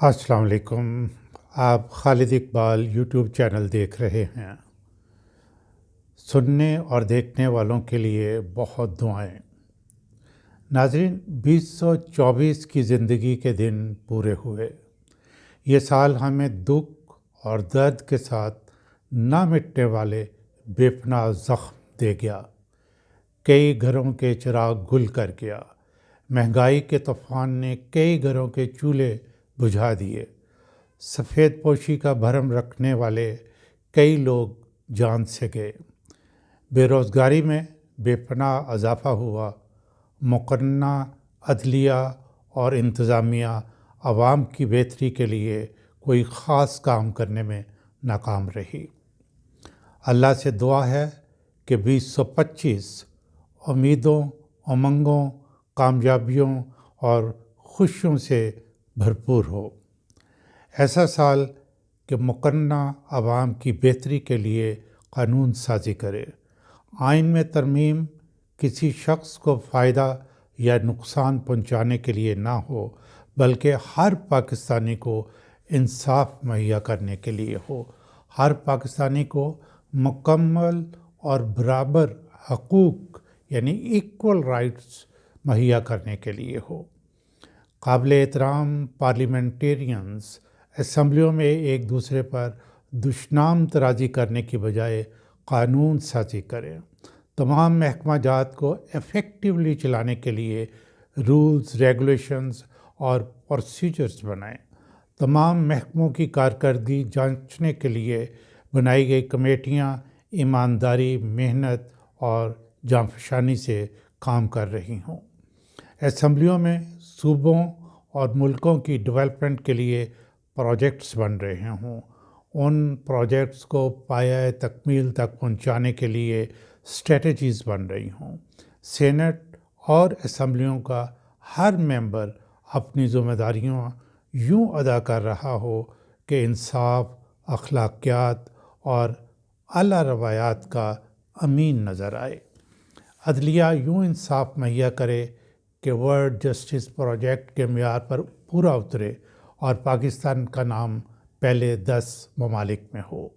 السلام علیکم۔ آپ خالد اقبال یوٹیوب چینل دیکھ رہے ہیں۔ سننے اور دیکھنے والوں کے لیے بہت دعائیں۔ ناظرین، 2024 کی زندگی کے دن پورے ہوئے۔ یہ سال ہمیں دکھ اور درد کے ساتھ نہ مٹنے والے بے پناہ زخم دے گیا۔ کئی گھروں کے چراغ گل کر گیا۔ مہنگائی کے طوفان نے کئی گھروں کے چولہے بجھا دیے۔ سفید پوشی کا بھرم رکھنے والے کئی لوگ جان سے گئے۔ بے روزگاری میں بے پناہ اضافہ ہوا۔ مقننہ عدلیہ اور انتظامیہ عوام کی بہتری کے لیے کوئی خاص کام کرنے میں ناکام رہی۔ اللہ سے دعا ہے کہ 2025 امیدوں، امنگوں، کامیابیوں اور خوشیوں سے بھرپور ہو۔ ایسا سال کہ مقننہ عوام کی بہتری کے لیے قانون سازی کرے۔ آئین میں ترمیم کسی شخص کو فائدہ یا نقصان پہنچانے کے لیے نہ ہو، بلکہ ہر پاکستانی کو انصاف مہیا کرنے کے لیے ہو۔ ہر پاکستانی کو مکمل اور برابر حقوق یعنی ایکول رائٹس مہیا کرنے کے لیے ہو۔ قابل احترام پارلیمنٹیرینز اسمبلیوں میں ایک دوسرے پر دشنام ترازی کرنے کی بجائے قانون سازی کریں۔ تمام محکمہ جات کو ایفیکٹولی چلانے کے لیے رولز، ریگولیشنز اور پروسیجرز بنائیں۔ تمام محکموں کی کارکردگی جانچنے کے لیے بنائی گئی کمیٹیاں ایمانداری، محنت اور جانفشانی سے کام کر رہی ہوں۔ اسمبلیوں میں صوبوں اور ملکوں کی ڈیولپمنٹ کے لیے پروجیکٹس بن رہے ہوں۔ ان پروجیکٹس کو پایۂ تکمیل تک پہنچانے کے لیے اسٹریٹجیز بن رہی ہوں۔ سینٹ اور اسمبلیوں کا ہر ممبر اپنی ذمہ داریاں یوں ادا کر رہا ہو کہ انصاف، اخلاقیات اور اعلیٰ روایات کا امین نظر آئے۔ عدلیہ یوں انصاف مہیا کرے کہ ورلڈ جسٹس پروجیکٹ کے معیار پر پورا اترے اور پاکستان کا نام پہلے 10 ممالک میں ہو۔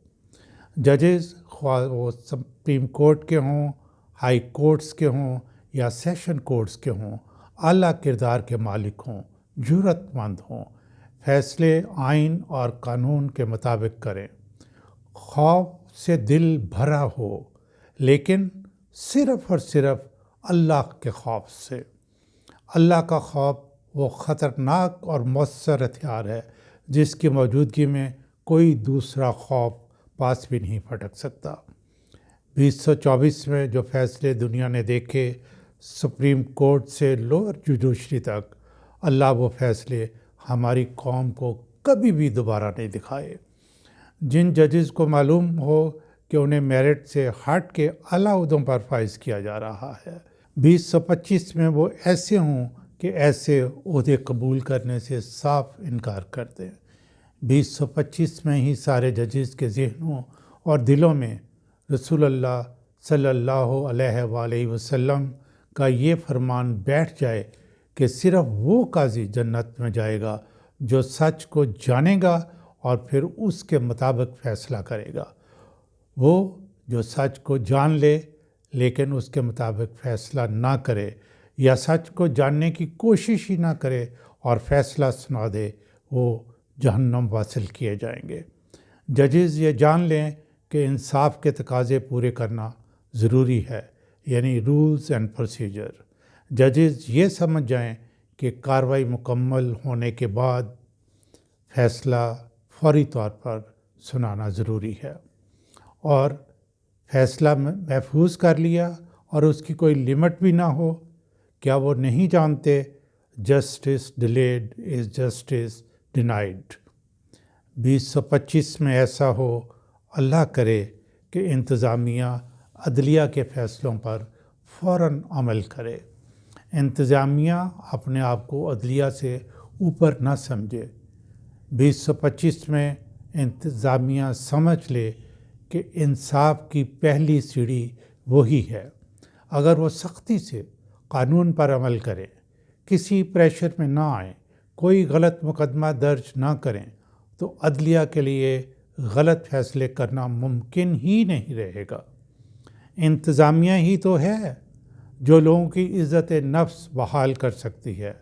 ججز، خواہ وہ سپریم کورٹ کے ہوں، ہائی کورٹس کے ہوں یا سیشن کورٹس کے ہوں، اعلیٰ کردار کے مالک ہوں، جرأت مند ہوں، فیصلے آئین اور قانون کے مطابق کریں۔ خوف سے دل بھرا ہو، لیکن صرف اور صرف اللہ کے خوف سے۔ اللہ کا خوف وہ خطرناک اور مؤثر ہتھیار ہے جس کی موجودگی میں کوئی دوسرا خوف پاس بھی نہیں پھٹک سکتا۔ 2024 میں جو فیصلے دنیا نے دیکھے، سپریم کورٹ سے لوور جوڈیشری تک، اللہ وہ فیصلے ہماری قوم کو کبھی بھی دوبارہ نہیں دکھائے۔ جن ججز کو معلوم ہو کہ انہیں میرٹ سے ہٹ کے اعلیٰ عہدوں پر فائز کیا جا رہا ہے، 2025 میں وہ ایسے ہوں کہ ایسے عہدے قبول کرنے سے صاف انکار کر دیں۔ 2025 میں ہی سارے ججز کے ذہنوں اور دلوں میں رسول اللہ صلی اللہ علیہ وآلہ وسلم کا یہ فرمان بیٹھ جائے کہ صرف وہ قاضی جنت میں جائے گا جو سچ کو جانے گا اور پھر اس کے مطابق فیصلہ کرے گا۔ وہ جو سچ کو جان لے لیکن اس کے مطابق فیصلہ نہ کرے، یا سچ کو جاننے کی کوشش ہی نہ کرے اور فیصلہ سنا دے، وہ جہنم واصل کیے جائیں گے۔ ججز یہ جان لیں کہ انصاف کے تقاضے پورے کرنا ضروری ہے، یعنی رولز اینڈ پروسیجر۔ ججز یہ سمجھ جائیں کہ کارروائی مکمل ہونے کے بعد فیصلہ فوری طور پر سنانا ضروری ہے، اور فیصلہ محفوظ کر لیا اور اس کی کوئی لمٹ بھی نہ ہو۔ کیا وہ نہیں جانتے justice delayed is justice denied? 2025 میں ایسا ہو، اللہ کرے کہ انتظامیہ عدلیہ کے فیصلوں پر فوراً عمل کرے۔ انتظامیہ اپنے آپ کو عدلیہ سے اوپر نہ سمجھے۔ 2025 میں انتظامیہ سمجھ لے کہ انصاف کی پہلی سیڑھی وہی ہے۔ اگر وہ سختی سے قانون پر عمل کرے، کسی پریشر میں نہ آئیں، کوئی غلط مقدمہ درج نہ کریں تو عدلیہ کے لیے غلط فیصلے کرنا ممکن ہی نہیں رہے گا۔ انتظامیہ ہی تو ہے جو لوگوں کی عزت نفس بحال کر سکتی ہے۔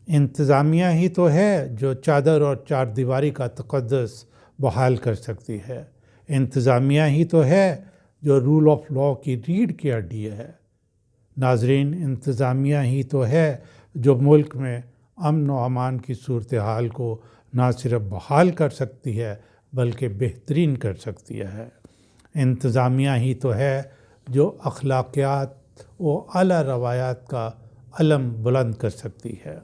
انتظامیہ ہی تو ہے جو چادر اور چار دیواری کا تقدس بحال کر سکتی ہے۔ انتظامیہ ہی تو ہے جو رول آف لاء کی ریڑھ کی ہڈی ہے۔ ناظرین، انتظامیہ ہی تو ہے جو ملک میں امن و امان کی صورتحال کو نہ صرف بحال کر سکتی ہے بلکہ بہترین کر سکتی ہے۔ انتظامیہ ہی تو ہے جو اخلاقیات و اعلیٰ روایات کا علم بلند کر سکتی ہے۔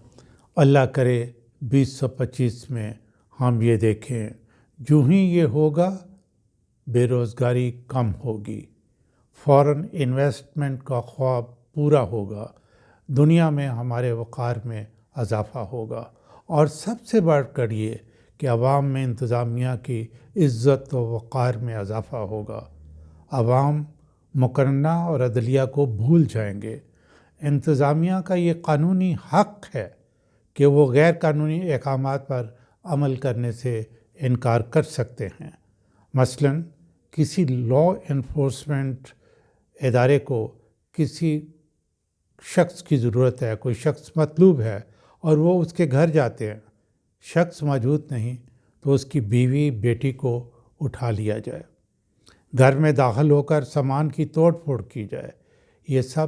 اللہ کرے 2025 میں ہم یہ دیکھیں، جو ہی یہ ہوگا بے روزگاری کم ہوگی، فورن انویسٹمنٹ کا خواب پورا ہوگا، دنیا میں ہمارے وقار میں اضافہ ہوگا، اور سب سے بڑھ کر یہ کہ عوام میں انتظامیہ کی عزت و وقار میں اضافہ ہوگا۔ عوام مقننہ اور عدلیہ کو بھول جائیں گے۔ انتظامیہ کا یہ قانونی حق ہے کہ وہ غیر قانونی احکامات پر عمل کرنے سے انکار کر سکتے ہیں۔ مثلاً کسی لاء انفورسمنٹ ادارے کو کسی شخص کی ضرورت ہے، کوئی شخص مطلوب ہے اور وہ اس کے گھر جاتے ہیں، شخص موجود نہیں تو اس کی بیوی بیٹی کو اٹھا لیا جائے، گھر میں داخل ہو کر سامان کی توڑ پھوڑ کی جائے، یہ سب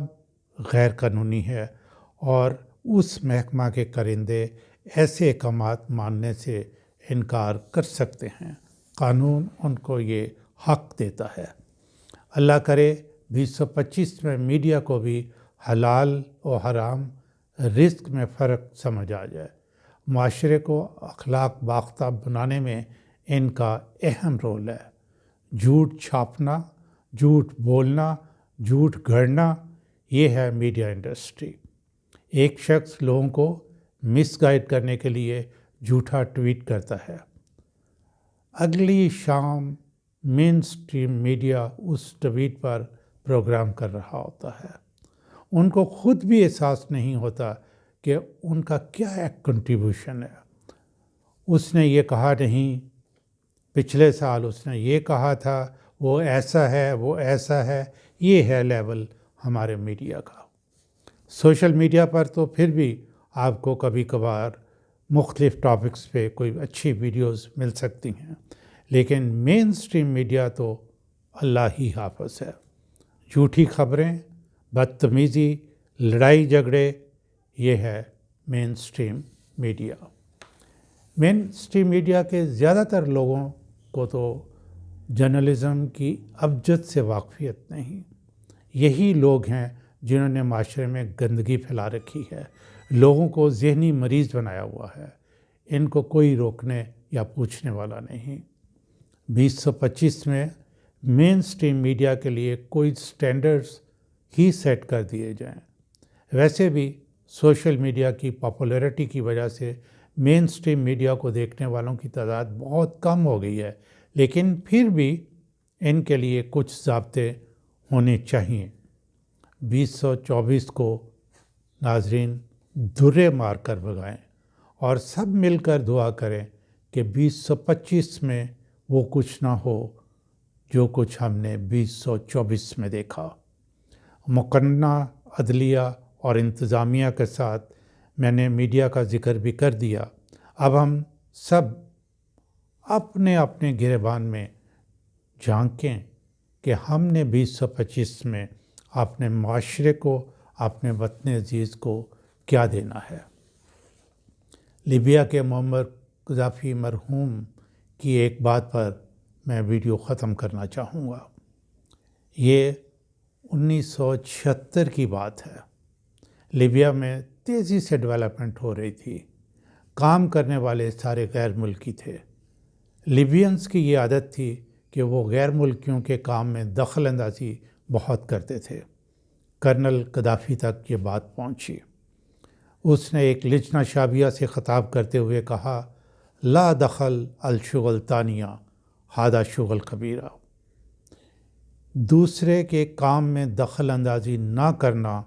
غیر قانونی ہے، اور اس محکمہ کے کرندے ایسے احکامات ماننے سے انکار کر سکتے ہیں۔ قانون ان کو یہ حق دیتا ہے۔ اللہ کرے 2025 میں میڈیا کو بھی حلال و حرام رزق میں فرق سمجھ آ جائے۔ معاشرے کو اخلاق باختہ بنانے میں ان کا اہم رول ہے۔ جھوٹ چھاپنا، جھوٹ بولنا، جھوٹ گھڑنا، یہ ہے میڈیا انڈسٹری۔ ایک شخص لوگوں کو مس گائیڈ کرنے کے لیے جھوٹا ٹویٹ کرتا ہے، اگلی شام مین سٹریم میڈیا اس ٹویٹ پر پروگرام کر رہا ہوتا ہے۔ ان کو خود بھی احساس نہیں ہوتا کہ ان کا کیا ایک کنٹریبیوشن ہے۔ اس نے یہ کہا نہیں، پچھلے سال اس نے یہ کہا تھا، وہ ایسا ہے، وہ ایسا ہے۔ یہ ہے لیول ہمارے میڈیا کا۔ سوشل میڈیا پر تو پھر بھی آپ کو کبھی کبھار مختلف ٹاپکس پہ کوئی اچھی ویڈیوز مل سکتی ہیں، لیکن مین سٹریم میڈیا تو اللہ ہی حافظ ہے۔ جھوٹی خبریں، بدتمیزی، لڑائی جھگڑے، یہ ہے مین سٹریم میڈیا۔ مین سٹریم میڈیا کے زیادہ تر لوگوں کو تو جرنلزم کی ابجد سے واقفیت نہیں۔ یہی لوگ ہیں جنہوں نے معاشرے میں گندگی پھیلا رکھی ہے، لوگوں کو ذہنی مریض بنایا ہوا ہے۔ ان کو کوئی روکنے یا پوچھنے والا نہیں۔ 2025 میں مین سٹریم میڈیا کے لیے کوئی سٹینڈرڈز ہی سیٹ کر دیے جائیں۔ ویسے بھی سوشل میڈیا کی پاپولیرٹی کی وجہ سے مین سٹریم میڈیا کو دیکھنے والوں کی تعداد بہت کم ہو گئی ہے، لیکن پھر بھی ان کے لیے کچھ ضابطے ہونے چاہیے۔ 2024 کو ناظرین دھرے مار کر بھگائیں اور سب مل کر دعا کریں کہ 2025 میں وہ کچھ نہ ہو جو کچھ ہم نے 2024 میں دیکھا۔ مقننہ عدلیہ اور انتظامیہ کے ساتھ میں نے میڈیا کا ذکر بھی کر دیا۔ اب ہم سب اپنے اپنے گریبان میں جھانکیں کہ ہم نے 2025 میں اپنے معاشرے کو، اپنے وطن عزیز کو کیا دینا ہے۔ لیبیا کے معمر قذافی مرحوم کی ایک بات پر میں ویڈیو ختم کرنا چاہوں گا۔ یہ 1976 کی بات ہے۔ لیبیا میں تیزی سے ڈیولپمنٹ ہو رہی تھی، کام کرنے والے سارے غیر ملکی تھے۔ لیبینز کی یہ عادت تھی کہ وہ غیر ملکیوں کے کام میں دخل اندازی بہت کرتے تھے۔ کرنل قذافی تک یہ بات پہنچی۔ اس نے ایک لجنہ شعبیہ سے خطاب کرتے ہوئے کہا، لا دخل الشغل تانیہ ہادہ شغل کبیرہ۔ دوسرے کے کام میں دخل اندازی نہ کرنا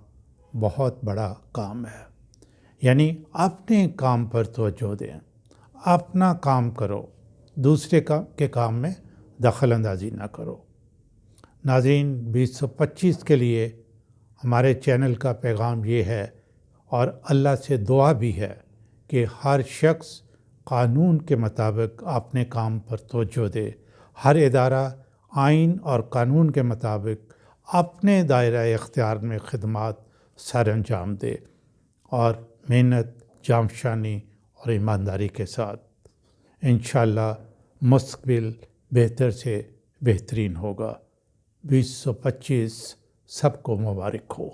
بہت بڑا کام ہے۔ یعنی اپنے کام پر توجہ دیں، اپنا کام کرو، دوسرے کے کام میں دخل اندازی نہ کرو۔ ناظرین، 2025 کے لیے ہمارے چینل کا پیغام یہ ہے، اور اللہ سے دعا بھی ہے، کہ ہر شخص قانون کے مطابق اپنے کام پر توجہ دے، ہر ادارہ آئین اور قانون کے مطابق اپنے دائرہ اختیار میں خدمات سر انجام دے، اور محنت، جانفشانی اور ایمانداری کے ساتھ انشاءاللہ مستقبل بہتر سے بہترین ہوگا۔ 2025 سب کو مبارک ہو۔